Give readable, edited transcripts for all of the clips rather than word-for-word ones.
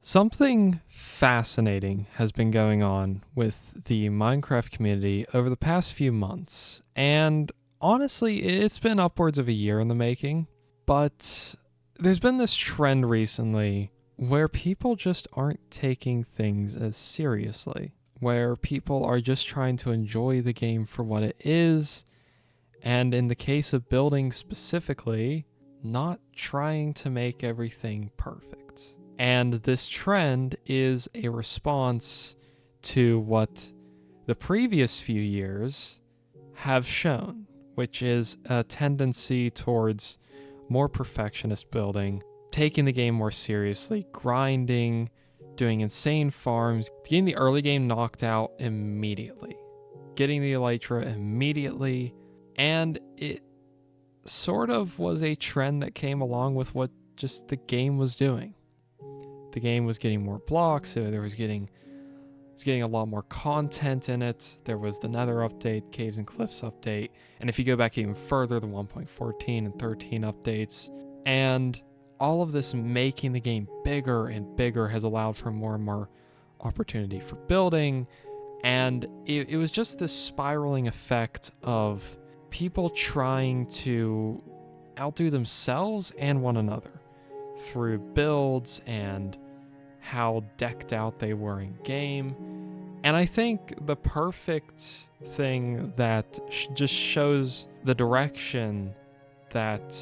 Something fascinating has been going on with the Minecraft community over the past few months, and honestly, it's been upwards of a year in the making, but there's been this trend recently where people just aren't taking things as seriously, where people are just trying to enjoy the game for what it is, and in the case of building specifically, not trying to make everything perfect. And this trend is a response to what the previous few years have shown, which is a tendency towards more perfectionist building, taking the game more seriously, grinding, doing insane farms, getting the early game knocked out immediately, getting the elytra immediately, and it sort of was a trend that came along with what just the game was doing. The game was getting more blocks, so there was getting a lot more content in it. There was the Nether update, Caves and Cliffs update, and if you go back even further, the 1.14 and 13 updates, and all of this making the game bigger and bigger has allowed for more and more opportunity for building, and it was just this spiraling effect of people trying to outdo themselves and one another through builds and how decked out they were in game. And I think the perfect thing that just shows the direction that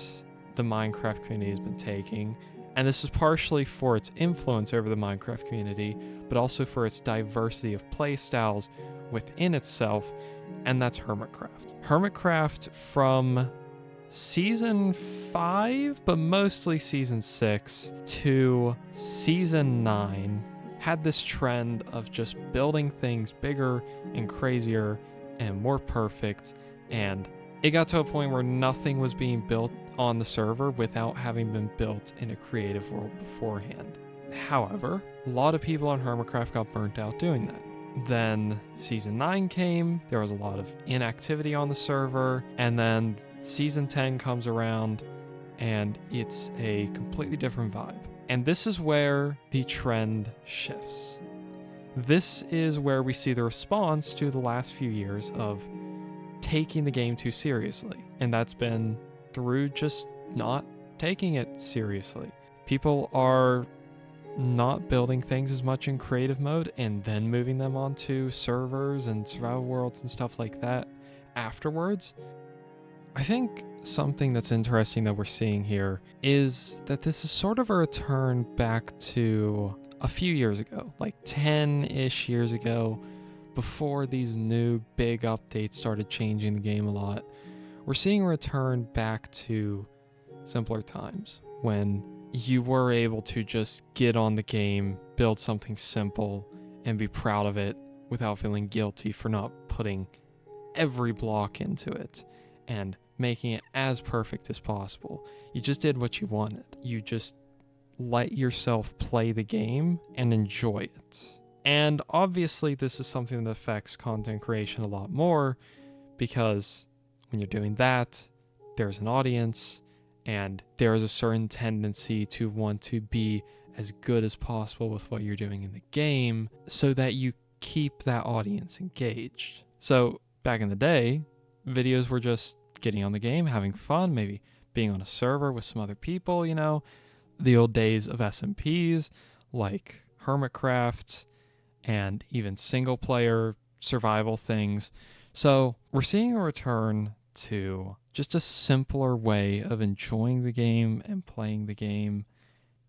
the Minecraft community has been taking, and this is partially for its influence over the Minecraft community, but also for its diversity of playstyles within itself, and that's Hermitcraft. Hermitcraft from Season 5, but mostly Season 6 to Season 9 had this trend of just building things bigger and crazier and more perfect, and it got to a point where nothing was being built on the server without having been built in a creative world beforehand. However, a lot of people on Hermitcraft got burnt out doing that. Then Season 9 came, there was a lot of inactivity on the server, and then Season 10 comes around, and it's a completely different vibe. And this is where the trend shifts. This is where we see the response to the last few years of taking the game too seriously. And that's been through just not taking it seriously. People are not building things as much in creative mode and then moving them onto servers and survival worlds and stuff like that afterwards. I think something that's interesting that we're seeing here is that this is sort of a return back to a few years ago, like 10-ish years ago, before these new big updates started changing the game a lot. We're seeing a return back to simpler times when you were able to just get on the game, build something simple, and be proud of it without feeling guilty for not putting every block into it and making it as perfect as possible. You just did what you wanted. You just let yourself play the game and enjoy it. And obviously this is something that affects content creation a lot more, because when you're doing that, there's an audience and there is a certain tendency to want to be as good as possible with what you're doing in the game so that you keep that audience engaged. So back in the day, videos were just getting on the game, having fun, maybe being on a server with some other people, the old days of SMPs like Hermitcraft and even single player survival things. So we're seeing a return to just a simpler way of enjoying the game and playing the game.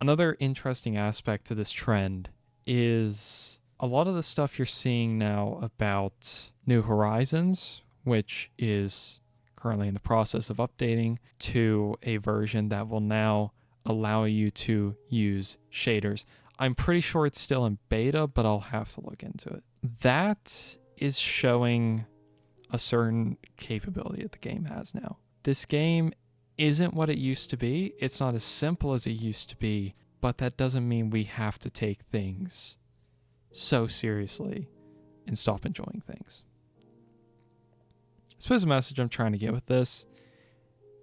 Another interesting aspect to this trend is a lot of the stuff you're seeing now about New Horizons, which is currently in the process of updating to a version that will now allow you to use shaders. I'm pretty sure it's still in beta, but I'll have to look into it. That is showing a certain capability that the game has now. This game isn't what it used to be. It's not as simple as it used to be, but that doesn't mean we have to take things so seriously and stop enjoying things. I suppose the message I'm trying to get with this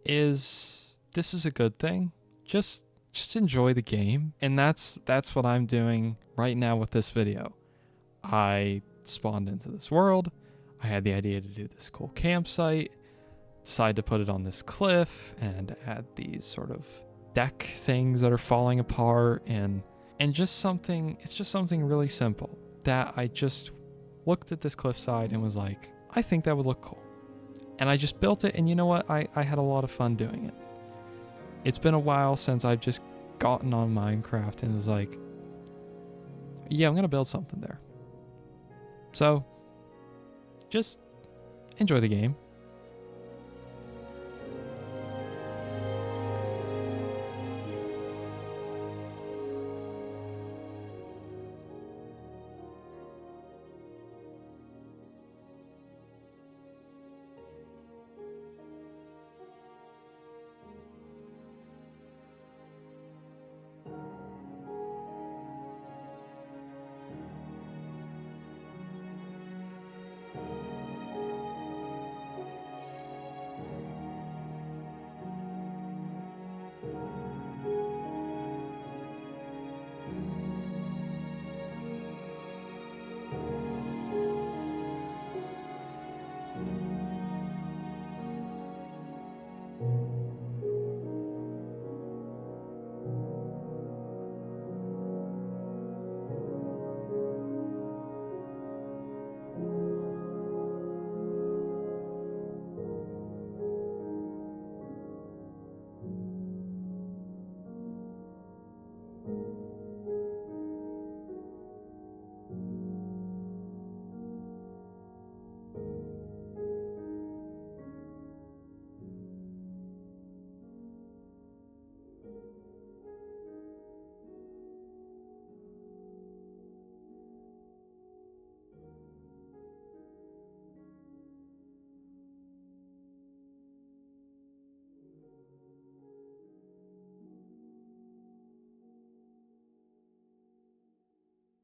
is a good thing. Just just enjoy the game. And that's what I'm doing right now with this video. I spawned into this world. I had the idea to do this cool campsite, decided to put it on this cliff and add these sort of deck things that are falling apart, and just something, it's just something really simple that I just looked at this cliffside and was like, I think that would look cool. And I just built it, and you know what? I had a lot of fun doing it. It's been a while since I've just gotten on Minecraft and was like, yeah, I'm going to build something there. So just enjoy the game.